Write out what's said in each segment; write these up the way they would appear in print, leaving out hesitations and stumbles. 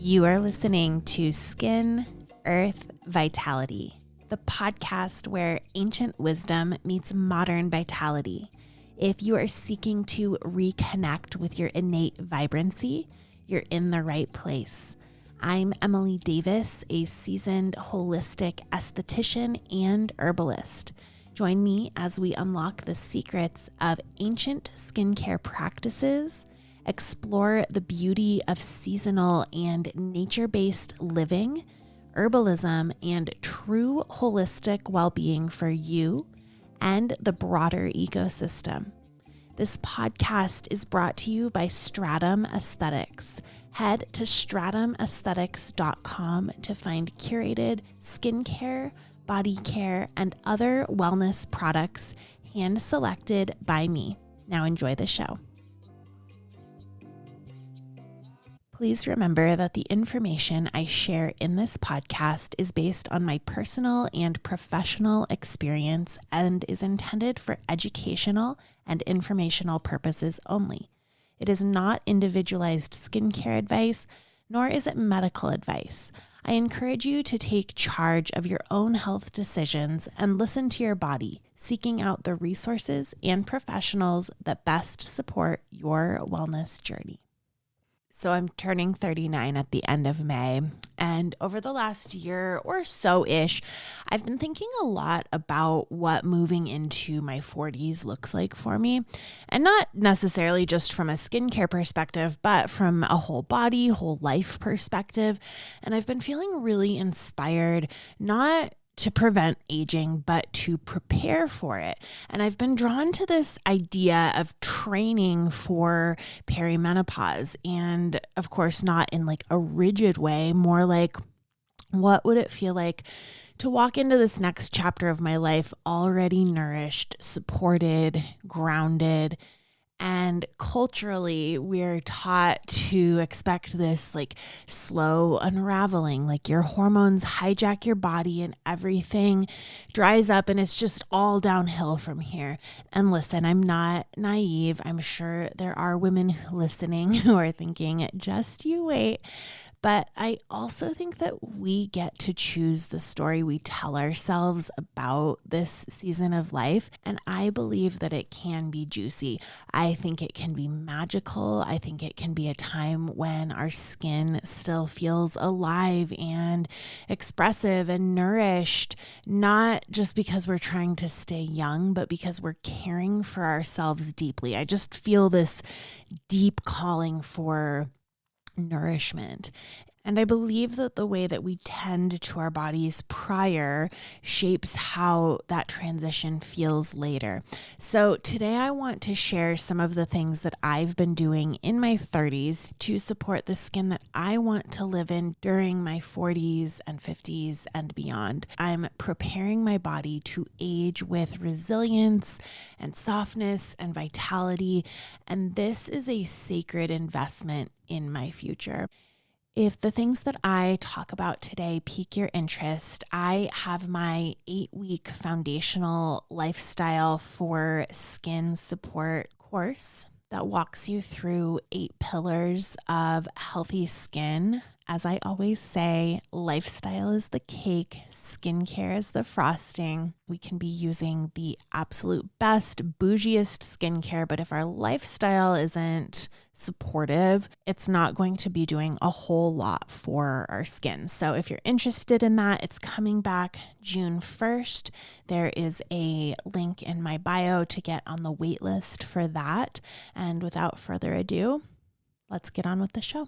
You are listening to Skin, Earth, Vitality, the podcast where ancient wisdom meets modern vitality. If you are seeking to reconnect with your innate vibrancy, you're in the right place. I'm Emily Davis, a seasoned holistic esthetician and herbalist. Join me as we unlock the secrets of ancient skincare practices, explore the beauty of seasonal and nature-based living, herbalism, and true holistic well-being for you and the broader ecosystem. This podcast is brought to you by Stratum Aesthetics. Head to stratumaesthetics.com to find curated skincare, body care, and other wellness products hand-selected by me. Now enjoy the show. Please remember that the information I share in this podcast is based on my personal and professional experience and is intended for educational and informational purposes only. It is not individualized skincare advice, nor is it medical advice. I encourage you to take charge of your own health decisions and listen to your body, seeking out the resources and professionals that best support your wellness journey. So I'm turning 39 at the end of May, and over the last year or so-ish, I've been thinking a lot about what moving into my 40s looks like for me, and not necessarily just from a skincare perspective, but from a whole body, whole life perspective, and I've been feeling really inspired, not to prevent aging, but to prepare for it. And I've been drawn to this idea of training for perimenopause. And of course, not in like a rigid way, more like what would it feel like to walk into this next chapter of my life already nourished, supported, grounded. And culturally, we're taught to expect this like slow unraveling, like your hormones hijack your body and everything dries up and it's just all downhill from here. And listen, I'm not naive. I'm sure there are women listening who are thinking, just you wait. But I also think that we get to choose the story we tell ourselves about this season of life. And I believe that it can be juicy. I think it can be magical. I think it can be a time when our skin still feels alive and expressive and nourished, not just because we're trying to stay young, but because we're caring for ourselves deeply. I just feel this deep calling for nourishment. And I believe that the way that we tend to our bodies prior shapes how that transition feels later. So today I want to share some of the things that I've been doing in my 30s to support the skin that I want to live in during my 40s and 50s and beyond. I'm preparing my body to age with resilience and softness and vitality, and this is a sacred investment in my future. If the things that I talk about today pique your interest, I have my 8-week foundational lifestyle for skin support course that walks you through 8 pillars of healthy skin. As I always say, lifestyle is the cake, skincare is the frosting. We can be using the absolute best, bougiest skincare, but if our lifestyle isn't supportive, it's not going to be doing a whole lot for our skin. So if you're interested in that, it's coming back June 1st. There is a link in my bio to get on the wait list for that. And without further ado, let's get on with the show.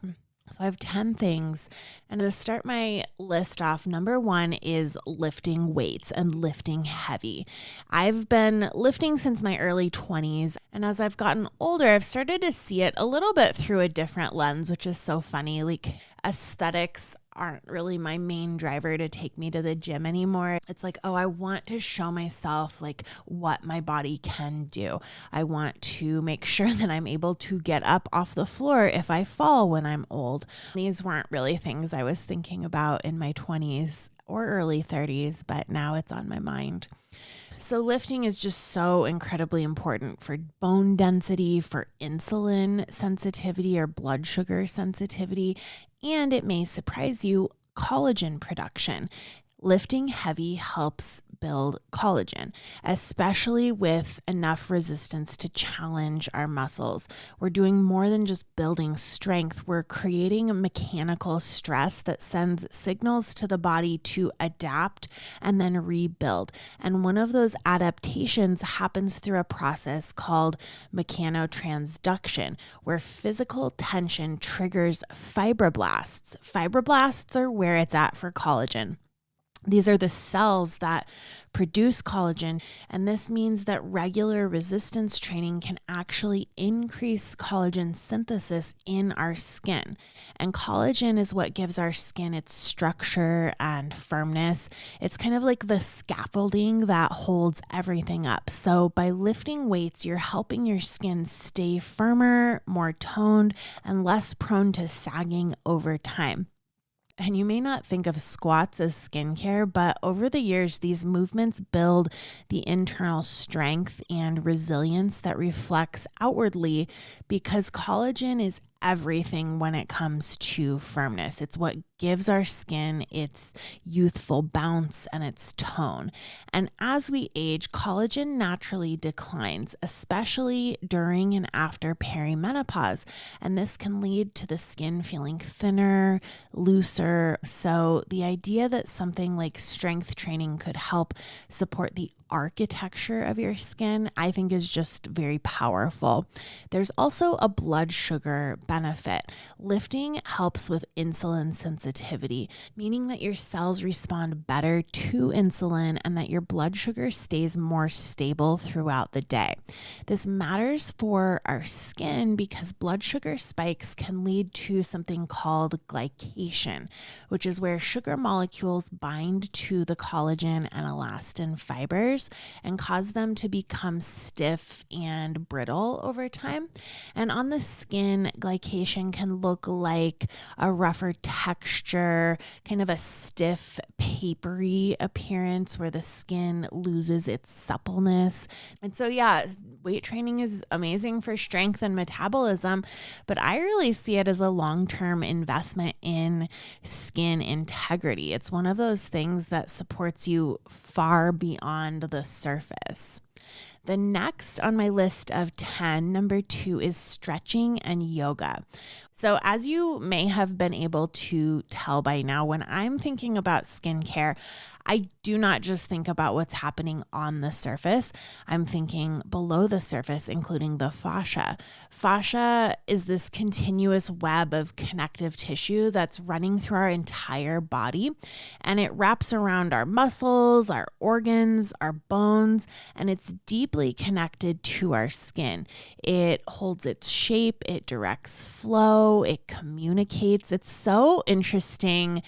So I have 10 things, and to start my list off, number 1 is lifting weights and lifting heavy. I've been lifting since my early 20s, and as I've gotten older, I've started to see it a little bit through a different lens, which is so funny. Like aesthetics aren't really my main driver to take me to the gym anymore. It's like, oh, I want to show myself like what my body can do. I want to make sure that I'm able to get up off the floor if I fall when I'm old. These weren't really things I was thinking about in my 20s or early 30s, but now it's on my mind. So lifting is just so incredibly important for bone density, for insulin sensitivity or blood sugar sensitivity, And it may surprise you, collagen production. Lifting heavy helps build collagen, especially with enough resistance to challenge our muscles. We're doing more than just building strength. We're creating a mechanical stress that sends signals to the body to adapt and then rebuild. And one of those adaptations happens through a process called mechanotransduction, where physical tension triggers fibroblasts. Fibroblasts are where it's at for collagen. These are the cells that produce collagen, and this means that regular resistance training can actually increase collagen synthesis in our skin. And collagen is what gives our skin its structure and firmness. It's kind of like the scaffolding that holds everything up. So by lifting weights, you're helping your skin stay firmer, more toned, and less prone to sagging over time. And you may not think of squats as skincare, but over the years, these movements build the internal strength and resilience that reflects outwardly, because collagen is everything when it comes to firmness. It's what gives our skin its youthful bounce and its tone. And as we age, collagen naturally declines, especially during and after perimenopause. And this can lead to the skin feeling thinner, looser. So the idea that something like strength training could help support the architecture of your skin, I think, is just very powerful. There's also a blood sugar benefit. Lifting helps with insulin sensitivity, meaning that your cells respond better to insulin and that your blood sugar stays more stable throughout the day. This matters for our skin because blood sugar spikes can lead to something called glycation, which is where sugar molecules bind to the collagen and elastin fibers and cause them to become stiff and brittle over time. And on the skin, glycation can look like a rougher texture, kind of a stiff, papery appearance where the skin loses its suppleness. And so, yeah, weight training is amazing for strength and metabolism, but I really see it as a long-term investment in skin integrity. It's one of those things that supports you far beyond the surface. The next on my list of 10, number 2, is stretching and yoga. So as you may have been able to tell by now, when I'm thinking about skincare, I do not just think about what's happening on the surface. I'm thinking below the surface, including the fascia. Fascia is this continuous web of connective tissue that's running through our entire body, and it wraps around our muscles, our organs, our bones, and it's deeply connected to our skin. It holds its shape, it directs flow, it communicates. It's so interesting.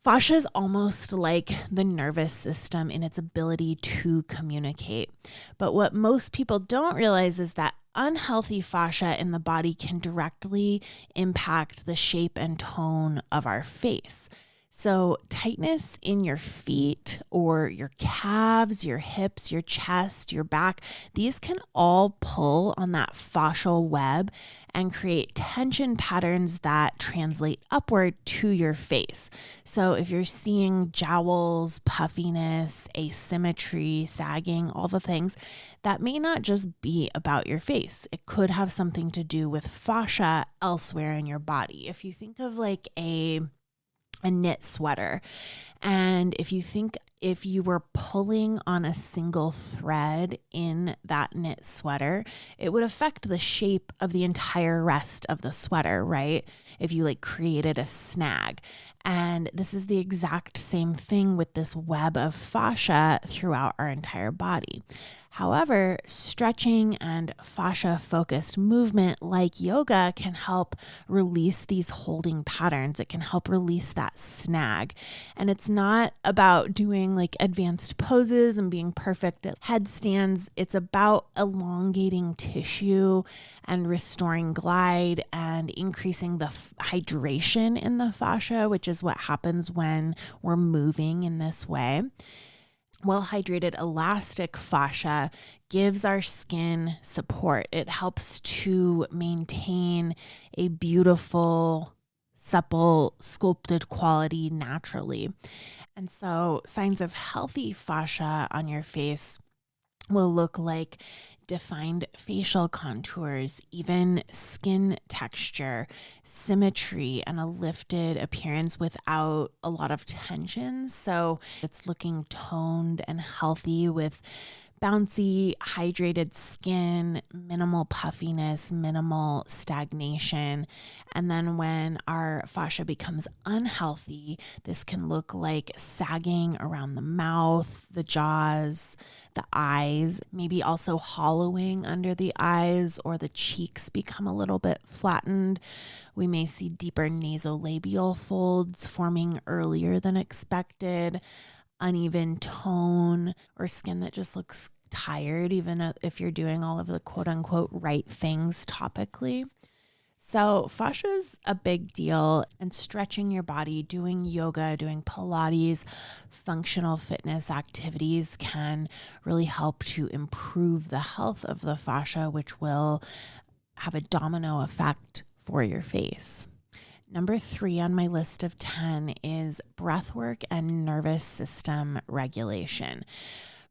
Fascia is almost like the nervous system in its ability to communicate. But what most people don't realize is that unhealthy fascia in the body can directly impact the shape and tone of our face. So tightness in your feet or your calves, your hips, your chest, your back, these can all pull on that fascial web and create tension patterns that translate upward to your face. So if you're seeing jowls, puffiness, asymmetry, sagging, all the things, that may not just be about your face. It could have something to do with fascia elsewhere in your body. If you think of like a knit sweater, and if you were pulling on a single thread in that knit sweater, it would affect the shape of the entire rest of the sweater, right? If you like created a snag. And this is the exact same thing with this web of fascia throughout our entire body. However, stretching and fascia-focused movement like yoga can help release these holding patterns. It can help release that snag. And it's not about doing like advanced poses and being perfect at headstands. It's about elongating tissue and restoring glide and increasing the hydration in the fascia, which is what happens when we're moving in this way. Well-hydrated elastic fascia gives our skin support. It helps to maintain a beautiful, supple, sculpted quality naturally. And so signs of healthy fascia on your face will look like defined facial contours, even skin texture, symmetry, and a lifted appearance without a lot of tension. So it's looking toned and healthy with bouncy, hydrated skin, minimal puffiness, minimal stagnation. And then when our fascia becomes unhealthy, this can look like sagging around the mouth, the jaws, the eyes, maybe also hollowing under the eyes, or the cheeks become a little bit flattened. We may see deeper nasolabial folds forming earlier than expected, uneven tone, or skin that just looks tired, even if you're doing all of the quote unquote right things topically. So fascia is a big deal, and stretching your body, doing yoga, doing Pilates, functional fitness activities can really help to improve the health of the fascia, which will have a domino effect for your face. Number 3 on my list of 10 is breathwork and nervous system regulation.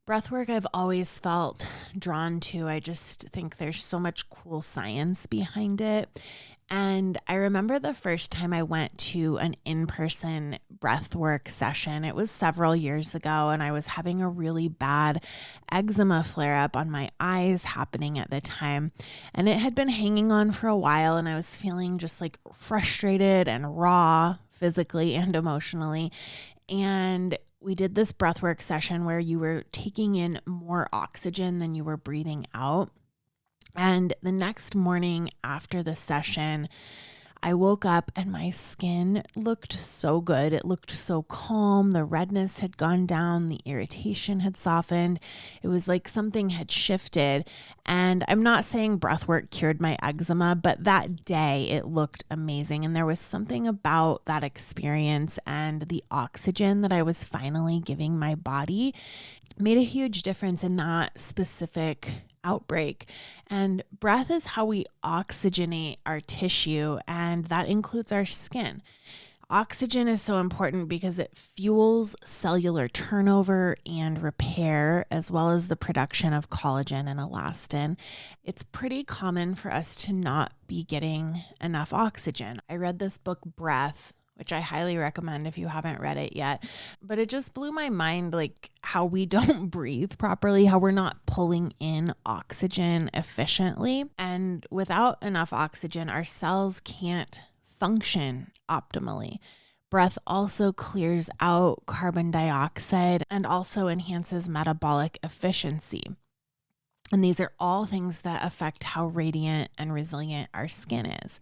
Breathwork I've always felt drawn to. I just think there's so much cool science behind it. And I remember the first time I went to an in-person breathwork session. It was several years ago, and I was having a really bad eczema flare-up on my eyes happening at the time. And it had been hanging on for a while, and I was feeling just like frustrated and raw physically and emotionally. And we did this breathwork session where you were taking in more oxygen than you were breathing out. And the next morning after the session, I woke up and my skin looked so good. It looked so calm. The redness had gone down. The irritation had softened. It was like something had shifted. And I'm not saying breathwork cured my eczema, but that day it looked amazing. And there was something about that experience and the oxygen that I was finally giving my body made a huge difference in that specific outbreak. And breath is how we oxygenate our tissue, and that includes our skin. Oxygen is so important because it fuels cellular turnover and repair, as well as the production of collagen and elastin. It's pretty common for us to not be getting enough oxygen. I read this book, Breath, which I highly recommend if you haven't read it yet. But it just blew my mind, like how we don't breathe properly, how we're not pulling in oxygen efficiently. And without enough oxygen, our cells can't function optimally. Breath also clears out carbon dioxide and also enhances metabolic efficiency. And these are all things that affect how radiant and resilient our skin is.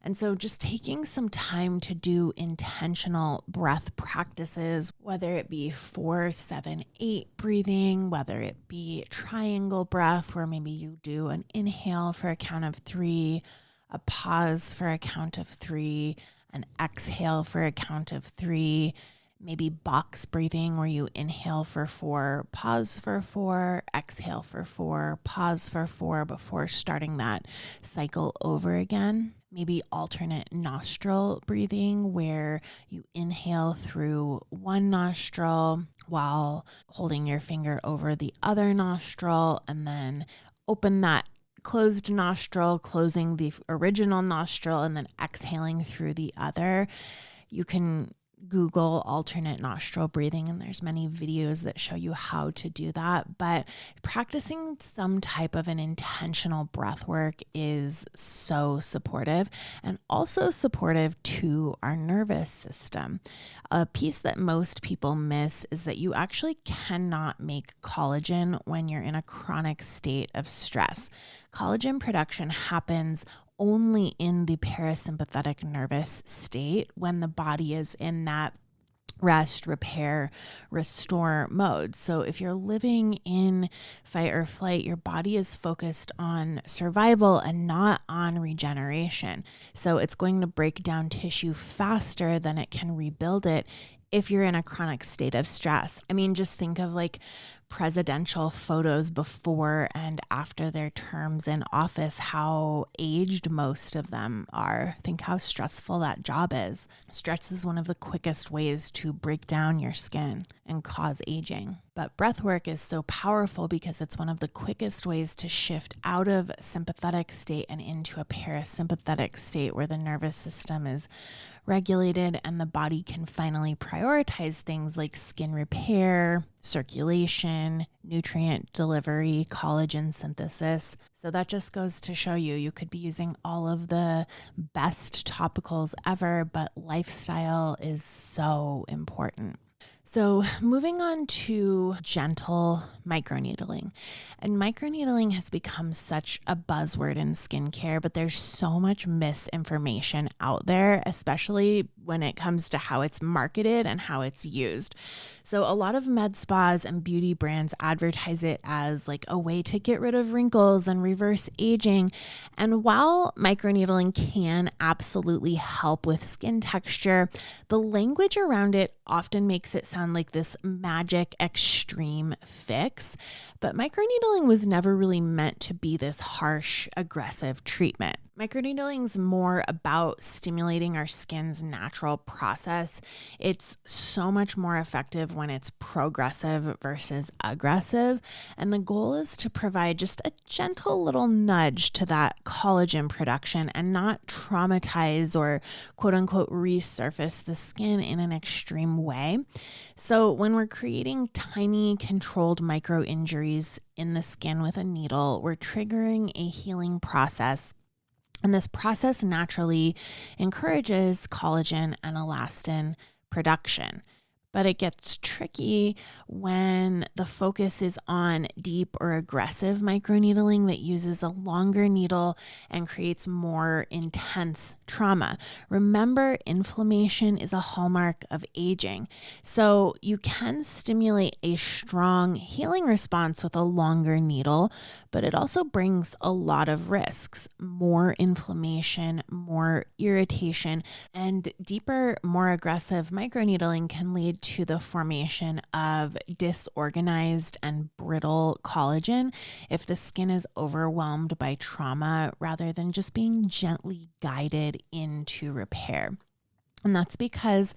And so just taking some time to do intentional breath practices, whether it be 4-7-8 breathing, whether it be triangle breath, where maybe you do an inhale for a count of 3, a pause for a count of 3, an exhale for a count of 3, maybe box breathing where you inhale for 4, pause for 4, exhale for 4, pause for 4 before starting that cycle over again. Maybe alternate nostril breathing where you inhale through one nostril while holding your finger over the other nostril, and then open that closed nostril, closing the original nostril, and then exhaling through the other. You can Google alternate nostril breathing, and there's many videos that show you how to do that. But practicing some type of an intentional breath work is so supportive, and also supportive to our nervous system. A piece that most people miss is that you actually cannot make collagen when you're in a chronic state of stress. Collagen production happens only in the parasympathetic nervous state, when the body is in that rest, repair, restore mode. So if you're living in fight or flight, your body is focused on survival and not on regeneration. So it's going to break down tissue faster than it can rebuild it if you're in a chronic state of stress. I mean, just think of like presidential photos before and after their terms in office, how aged most of them are. Think how stressful that job is. Stress is one of the quickest ways to break down your skin and cause aging. But breathwork is so powerful because it's one of the quickest ways to shift out of sympathetic state and into a parasympathetic state where the nervous system is regulated and the body can finally prioritize things like skin repair, circulation, nutrient delivery, collagen synthesis. So that just goes to show you could be using all of the best topicals ever, but lifestyle is so important. So moving on to gentle microneedling. And microneedling has become such a buzzword in skincare, but there's so much misinformation out there, especially when it comes to how it's marketed and how it's used. So a lot of med spas and beauty brands advertise it as like a way to get rid of wrinkles and reverse aging. And while microneedling can absolutely help with skin texture, the language around it often makes it sound like this magic extreme fix. But microneedling was never really meant to be this harsh, aggressive treatment. Microneedling is more about stimulating our skin's natural process. It's so much more effective when it's progressive versus aggressive. And the goal is to provide just a gentle little nudge to that collagen production and not traumatize or quote unquote resurface the skin in an extreme way. So when we're creating tiny controlled micro injuries in the skin with a needle, we're triggering a healing process. And this process naturally encourages collagen and elastin production. But it gets tricky when the focus is on deep or aggressive microneedling that uses a longer needle and creates more intense trauma. Remember, inflammation is a hallmark of aging. So you can stimulate a strong healing response with a longer needle, but it also brings a lot of risks: more inflammation, more irritation, and deeper, more aggressive microneedling can lead to the formation of disorganized and brittle collagen if the skin is overwhelmed by trauma rather than just being gently guided into repair. And that's because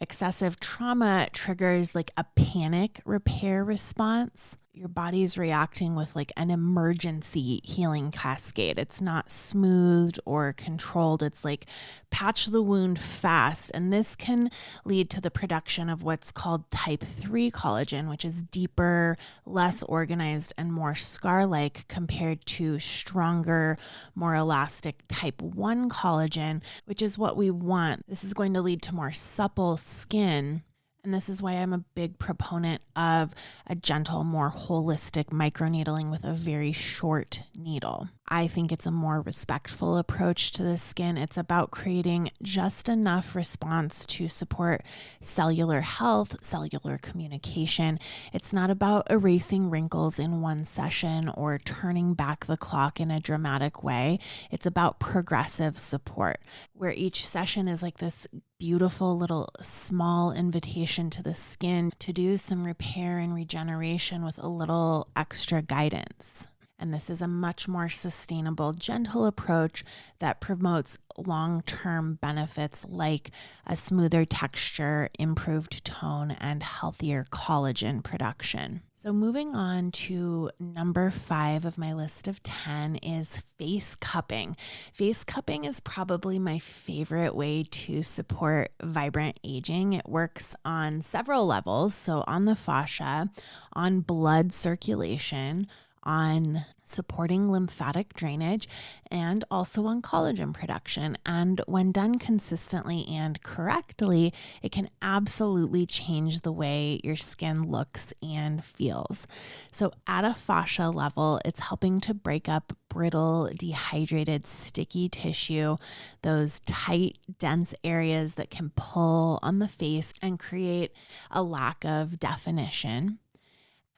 excessive trauma triggers like a panic repair response. Your body's reacting with like an emergency healing cascade. It's not smoothed or controlled. It's like patch the wound fast. And this can lead to the production of what's called type 3 collagen, which is deeper, less organized, and more scar-like compared to stronger, more elastic type 1 collagen, which is what we want. This is going to lead to more supple skin. And this is why I'm a big proponent of a gentle, more holistic microneedling with a very short needle. I think it's a more respectful approach to the skin. It's about creating just enough response to support cellular health, cellular communication. It's not about erasing wrinkles in one session or turning back the clock in a dramatic way. It's about progressive support, where each session is like this beautiful little small invitation to the skin to do some repair and regeneration with a little extra guidance. And this is a much more sustainable, gentle approach that promotes long-term benefits like a smoother texture, improved tone, and healthier collagen production. So moving on to number 5 of my list of 10 is face cupping. Face cupping is probably my favorite way to support vibrant aging. It works on several levels. So on the fascia, on blood circulation, on supporting lymphatic drainage, and also on collagen production. And when done consistently and correctly, it can absolutely change the way your skin looks and feels. So at a fascia level, it's helping to break up brittle, dehydrated, sticky tissue, those tight, dense areas that can pull on the face and create a lack of definition.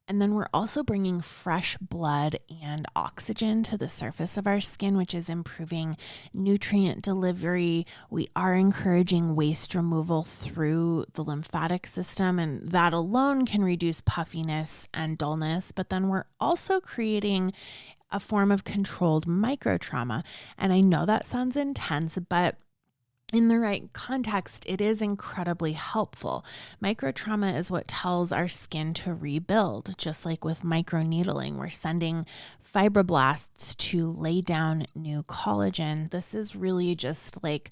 And then we're also bringing fresh blood and oxygen to the surface of our skin, which is improving nutrient delivery. We are encouraging waste removal through the lymphatic system, and that alone can reduce puffiness and dullness. But then we're also creating a form of controlled micro trauma. And I know that sounds intense, but in the right context, it is incredibly helpful. Microtrauma is what tells our skin to rebuild. Just like with microneedling, we're sending fibroblasts to lay down new collagen. This is really just like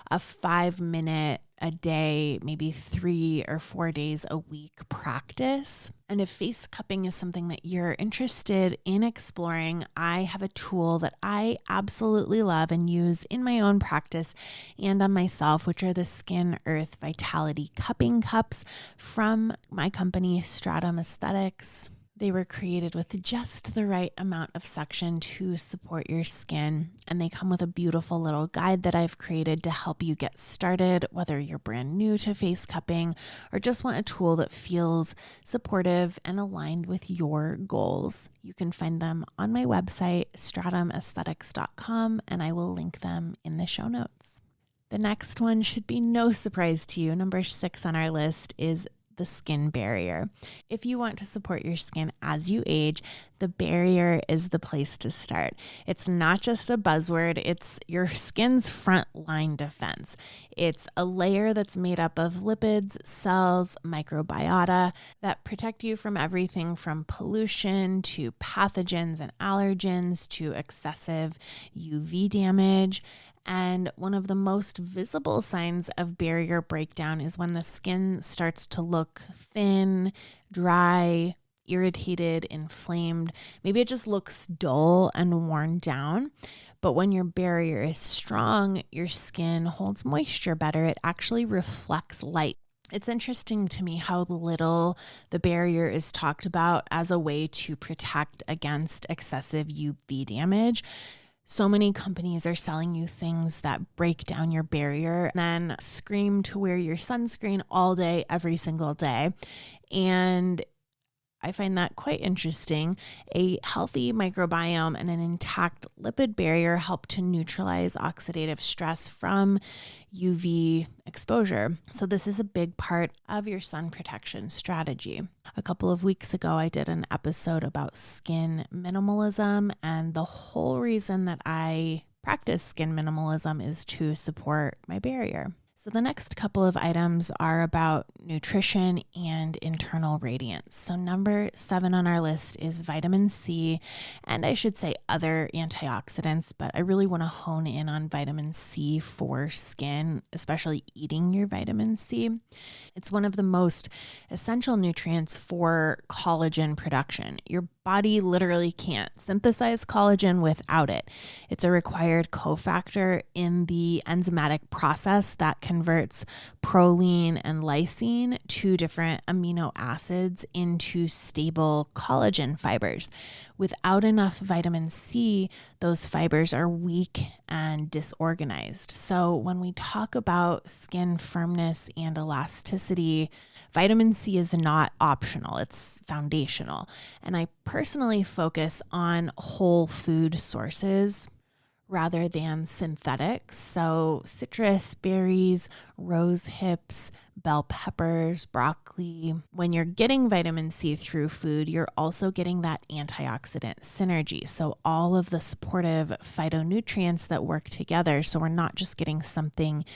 a 5-minute a day, maybe 3 or 4 days a week practice. And if face cupping is something that you're interested in exploring, I have a tool that I absolutely love and use in my own practice and on myself, which are the Skin Earth Vitality Cupping Cups from my company, Stratum Aesthetics. They were created with just the right amount of suction to support your skin, and they come with a beautiful little guide that I've created to help you get started, whether you're brand new to face cupping or just want a tool that feels supportive and aligned with your goals. You can find them on my website, stratumaesthetics.com, and I will link them in the show notes. The next one should be no surprise to you. Number 6 on our list is the skin barrier. If you want to support your skin as you age, the barrier is the place to start. It's not just a buzzword, it's your skin's front line defense. It's a layer that's made up of lipids, cells, microbiota that protect you from everything from pollution to pathogens and allergens to excessive UV damage. And one of the most visible signs of barrier breakdown is when the skin starts to look thin, dry, irritated, inflamed. Maybe it just looks dull and worn down. But when your barrier is strong, your skin holds moisture better. It actually reflects light. It's interesting to me how little the barrier is talked about as a way to protect against excessive UV damage. So many companies are selling you things that break down your barrier and then scream to wear your sunscreen all day, every single day. And I find that quite interesting. A healthy microbiome and an intact lipid barrier help to neutralize oxidative stress from UV exposure. So this is a big part of your sun protection strategy. A couple of weeks ago, I did an episode about skin minimalism, and the whole reason that I practice skin minimalism is to support my barrier. So the next couple of items are about nutrition and internal radiance. So number 7 on our list is vitamin C, and I should say other antioxidants, but I really want to hone in on vitamin C for skin, especially eating your vitamin C. It's one of the most essential nutrients for collagen production. Your body literally can't synthesize collagen without it. It's a required cofactor in the enzymatic process that converts proline and lysine, 2 different amino acids, into stable collagen fibers. Without enough vitamin C, those fibers are weak and disorganized. So when we talk about skin firmness and elasticity, vitamin C is not optional, it's foundational. And I personally focus on whole food sources rather than synthetics. So citrus, berries, rose hips, bell peppers, broccoli. When you're getting vitamin C through food, you're also getting that antioxidant synergy. So all of the supportive phytonutrients that work together. So we're not just getting something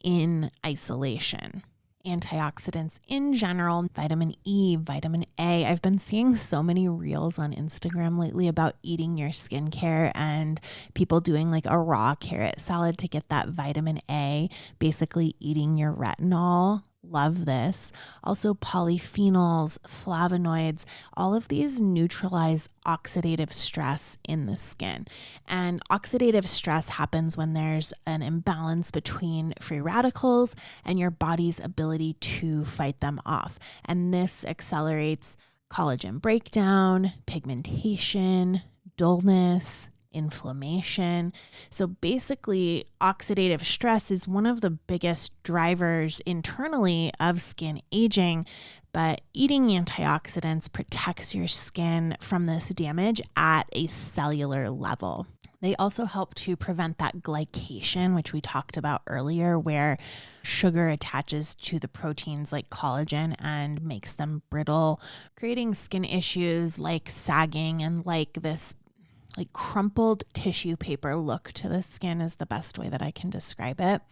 in isolation. Antioxidants in general, vitamin E, vitamin A. I've been seeing so many reels on Instagram lately about eating your skincare and people doing like a raw carrot salad to get that vitamin A, basically eating your retinol. Love this. Also polyphenols, flavonoids, all of these neutralize oxidative stress in the skin. And oxidative stress happens when there's an imbalance between free radicals and your body's ability to fight them off. And this accelerates collagen breakdown, pigmentation, dullness, inflammation. So basically, oxidative stress is one of the biggest drivers internally of skin aging, but eating antioxidants protects your skin from this damage at a cellular level. They also help to prevent that glycation, which we talked about earlier, where sugar attaches to the proteins like collagen and makes them brittle, creating skin issues like sagging and like this like crumpled tissue paper look to the skin is the best way that I can describe it.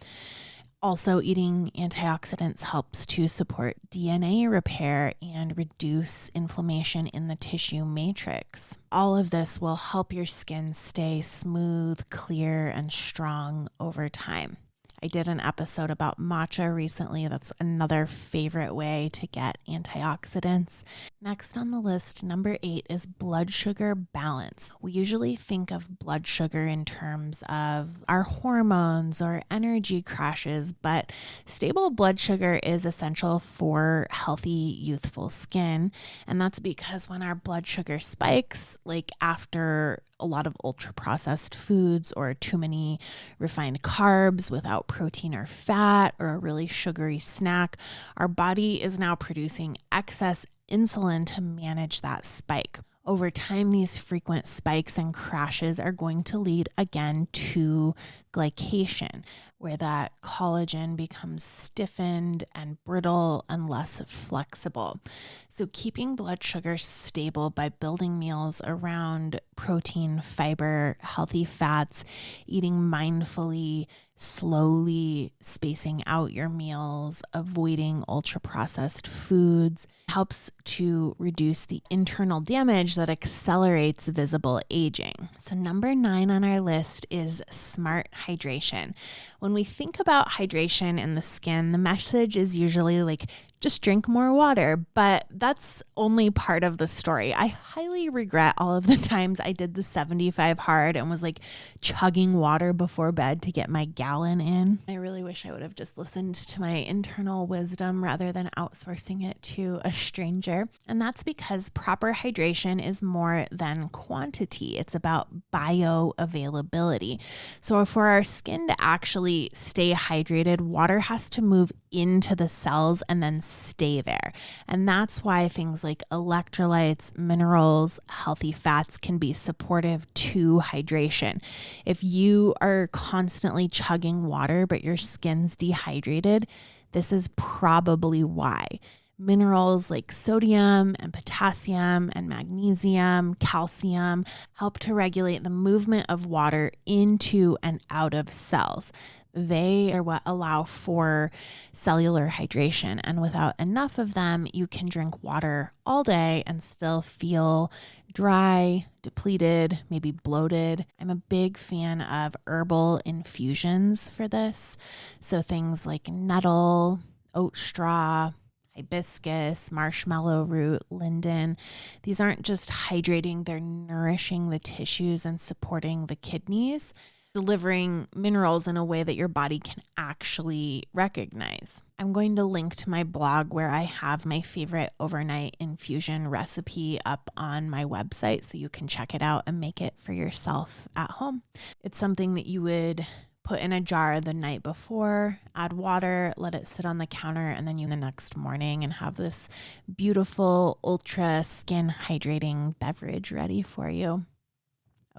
Also, eating antioxidants helps to support DNA repair and reduce inflammation in the tissue matrix. All of this will help your skin stay smooth, clear, and strong over time. I did an episode about matcha recently. That's another favorite way to get antioxidants. Next on the list, number 8 is blood sugar balance. We usually think of blood sugar in terms of our hormones or energy crashes, but stable blood sugar is essential for healthy, youthful skin. And that's because when our blood sugar spikes, like after a lot of ultra processed foods or too many refined carbs without protein or fat or a really sugary snack, our body is now producing excess insulin to manage that spike. Over time, these frequent spikes and crashes are going to lead again to glycation, where that collagen becomes stiffened and brittle and less flexible. So keeping blood sugar stable by building meals around protein, fiber, healthy fats, eating mindfully, slowly spacing out your meals, avoiding ultra-processed foods, helps to reduce the internal damage that accelerates visible aging. So number 9 on our list is smart hydration. When we think about hydration in the skin, the message is usually like, just drink more water, but that's only part of the story. I highly regret all of the times I did the 75 hard and was like chugging water before bed to get my gallon in. I really wish I would have just listened to my internal wisdom rather than outsourcing it to a stranger. And that's because proper hydration is more than quantity. It's about bioavailability. So for our skin to actually stay hydrated, water has to move into the cells and then stay there. And that's why things like electrolytes, minerals, healthy fats can be supportive to hydration. If you are constantly chugging water, but your skin's dehydrated, this is probably why. Minerals like sodium and potassium and magnesium, calcium help to regulate the movement of water into and out of cells. They are what allow for cellular hydration. And without enough of them, you can drink water all day and still feel dry, depleted, maybe bloated. I'm a big fan of herbal infusions for this. So things like nettle, oat straw, hibiscus, marshmallow root, linden. These aren't just hydrating, they're nourishing the tissues and supporting the kidneys, delivering minerals in a way that your body can actually recognize. I'm going to link to my blog where I have my favorite overnight infusion recipe up on my website so you can check it out and make it for yourself at home. It's something that you would put in a jar the night before, add water, let it sit on the counter, and then you the next morning and have this beautiful ultra skin hydrating beverage ready for you.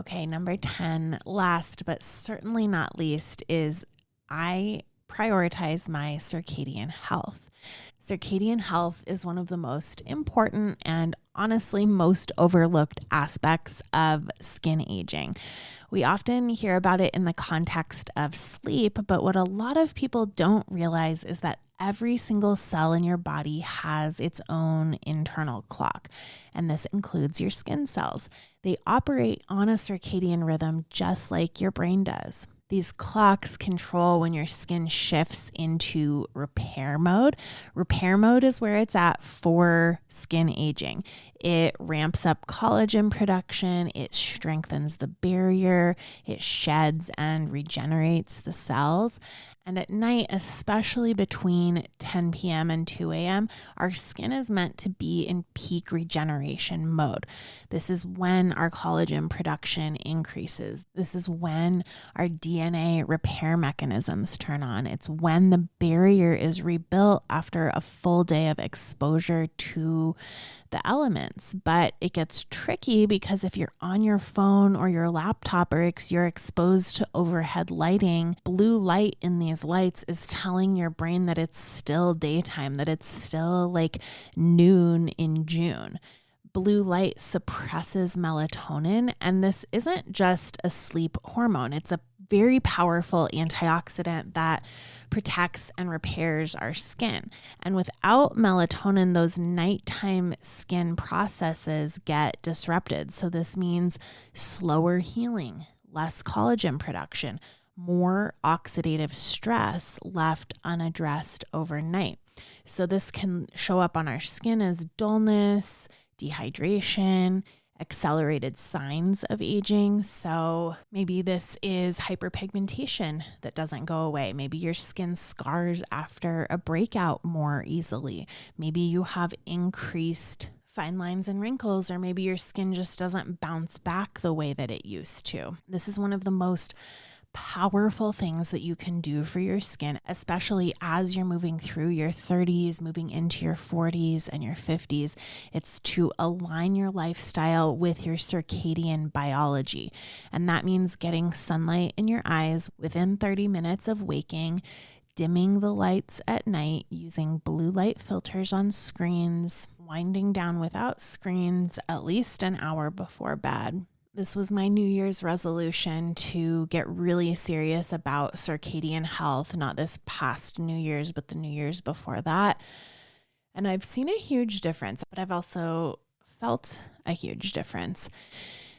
Okay, number 10, last but certainly not least, is I prioritize my circadian health. Circadian health is one of the most important and honestly most overlooked aspects of skin aging. We often hear about it in the context of sleep, but what a lot of people don't realize is that every single cell in your body has its own internal clock, and this includes your skin cells. They operate on a circadian rhythm just like your brain does. These clocks control when your skin shifts into repair mode. Repair mode is where it's at for skin aging. It ramps up collagen production, it strengthens the barrier, it sheds and regenerates the cells. And at night, especially between 10 p.m. and 2 a.m., our skin is meant to be in peak regeneration mode. This is when our collagen production increases. This is when our DNA repair mechanisms turn on. It's when the barrier is rebuilt after a full day of exposure to the elements. But it gets tricky because if you're on your phone or your laptop or you're exposed to overhead lighting, blue light in these lights is telling your brain that it's still daytime, that it's still like noon in June. Blue light suppresses melatonin, and this isn't just a sleep hormone. It's a very powerful antioxidant that protects and repairs our skin. And without melatonin, those nighttime skin processes get disrupted. So this means slower healing, less collagen production, more oxidative stress left unaddressed overnight. So this can show up on our skin as dullness, dehydration, accelerated signs of aging. So maybe this is hyperpigmentation that doesn't go away. Maybe your skin scars after a breakout more easily. Maybe you have increased fine lines and wrinkles, or maybe your skin just doesn't bounce back the way that it used to. This is one of the most powerful things that you can do for your skin, especially as you're moving through your 30s, moving into your 40s and your 50s. It's to align your lifestyle with your circadian biology. And that means getting sunlight in your eyes within 30 minutes of waking, dimming the lights at night, using blue light filters on screens, winding down without screens at least an hour before bed. This was my New Year's resolution to get really serious about circadian health, not this past New Year's, but the New Year's before that. And I've seen a huge difference, but I've also felt a huge difference.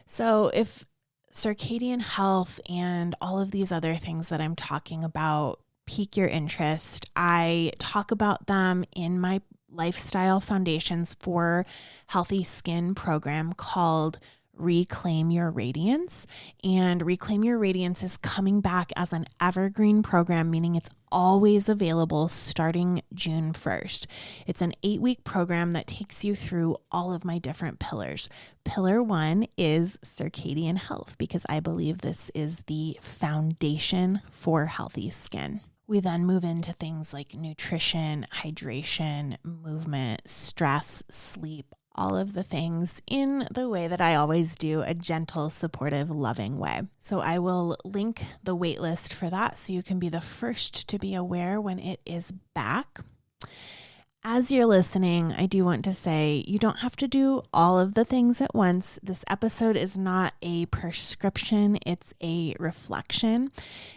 So if circadian health and all of these other things that I'm talking about pique your interest, I talk about them in my Lifestyle Foundations for Healthy Skin program called Reclaim Your Radiance. And Reclaim Your Radiance is coming back as an evergreen program, meaning it's always available starting June 1st. It's an 8-week program that takes you through all of my different pillars. Pillar 1 is circadian health, because I believe this is the foundation for healthy skin. We then move into things like nutrition, hydration, movement, stress, sleep, all of the things in the way that I always do, a gentle, supportive, loving way. So I will link the waitlist for that so you can be the first to be aware when it is back. As you're listening, I do want to say you don't have to do all of the things at once. This episode is not a prescription, it's a reflection.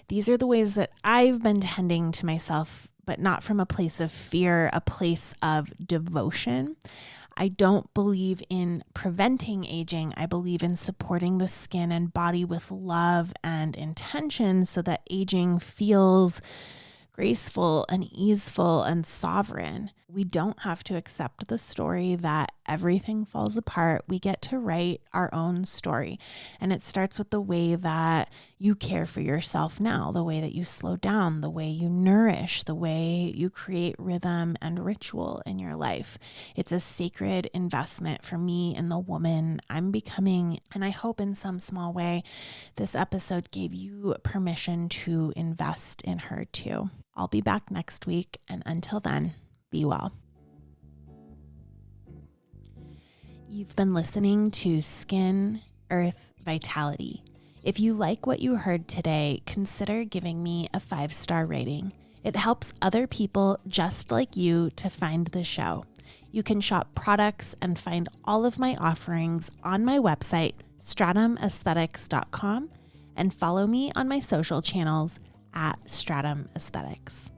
These are the ways that I've been tending to myself, but not from a place of fear, a place of devotion. I don't believe in preventing aging. I believe in supporting the skin and body with love and intention so that aging feels graceful and easeful and sovereign. We don't have to accept the story that everything falls apart. We get to write our own story. And it starts with the way that you care for yourself now, the way that you slow down, the way you nourish, the way you create rhythm and ritual in your life. It's a sacred investment for me and the woman I'm becoming. And I hope in some small way, this episode gave you permission to invest in her too. I'll be back next week. And until then, be well. You've been listening to Skin, Earth, Vitality. If you like what you heard today, consider giving me a 5-star rating. It helps other people just like you to find the show. You can shop products and find all of my offerings on my website, stratumaesthetics.com, and follow me on my social channels @stratumaesthetics.